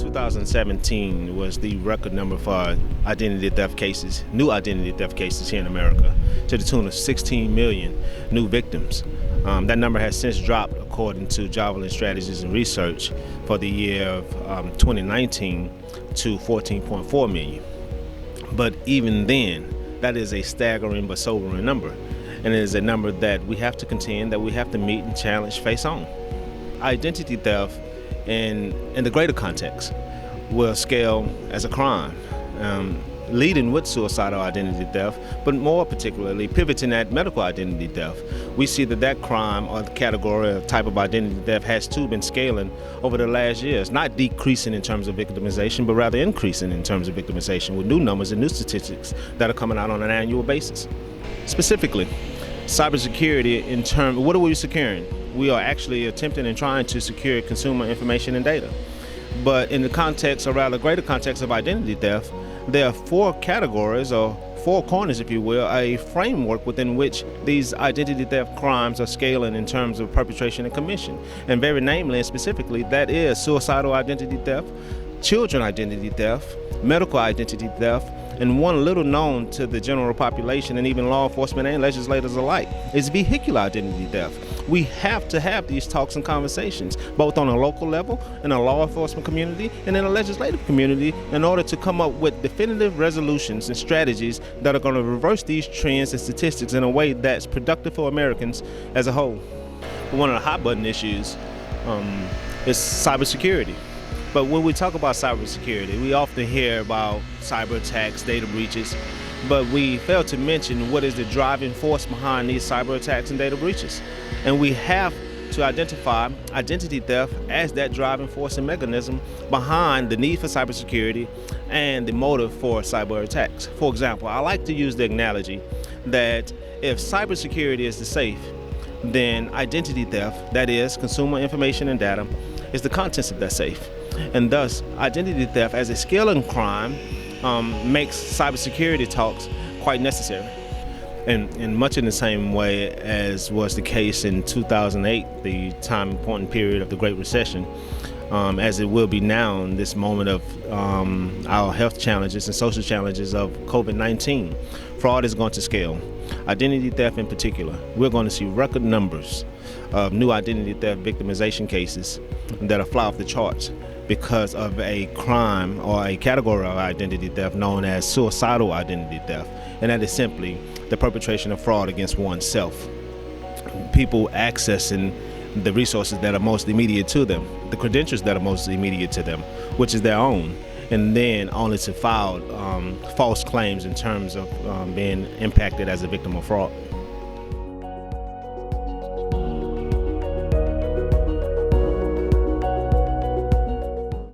2017 was the record number for identity theft cases, new identity theft cases here in America, to the tune of 16 million new victims. That number has since dropped, according to Javelin Strategies and Research, for the year of 2019 to 14.4 million. But even then, that is a staggering but sobering number, and it is a number that we have to contend, that we have to meet and challenge face on. Identity theft in the greater context will scale as a crime, leading with suicidal identity theft, but more particularly pivoting at medical identity theft. We see that crime, or the category of type of identity theft, has too been scaling over the last years, not decreasing in terms of victimization, but rather increasing in terms of victimization, with new numbers and new statistics that are coming out on an annual basis. Specifically, cybersecurity, in terms, what are we securing? We are actually attempting and trying to secure consumer information and data. But in the context, or rather greater context, of identity theft, there are four categories, or four corners, if you will, a framework within which these identity theft crimes are scaling in terms of perpetration and commission. And very namely and specifically, that is suicidal identity theft, children identity theft, medical identity theft, and one little known to the general population and even law enforcement and legislators alike is vehicular identity theft. We have to have these talks and conversations, both on a local level, in a law enforcement community, and in a legislative community, in order to come up with definitive resolutions and strategies that are going to reverse these trends and statistics in a way that's productive for Americans as a whole. One of the hot button issues is cybersecurity. But when we talk about cybersecurity, we often hear about cyber attacks, data breaches, but we fail to mention what is the driving force behind these cyber attacks and data breaches. And we have to identify identity theft as that driving force and mechanism behind the need for cybersecurity and the motive for cyber attacks. For example, I like to use the analogy that if cybersecurity is the safe, then identity theft, that is consumer information and data, is the contents of that safe. And thus, identity theft as a scaling crime makes cybersecurity talks quite necessary. And in much in the same way as was the case in 2008, the time important period of the Great Recession, as it will be now in this moment of our health challenges and social challenges of COVID-19, fraud is going to scale. Identity theft in particular, we're going to see record numbers of new identity theft victimization cases that are fly off the charts because of a crime or a category of identity theft known as suicidal identity theft, and that is simply the perpetration of fraud against oneself. People accessing the resources that are most immediate to them, the credentials that are most immediate to them, which is their own, and then only to file false claims in terms of being impacted as a victim of fraud.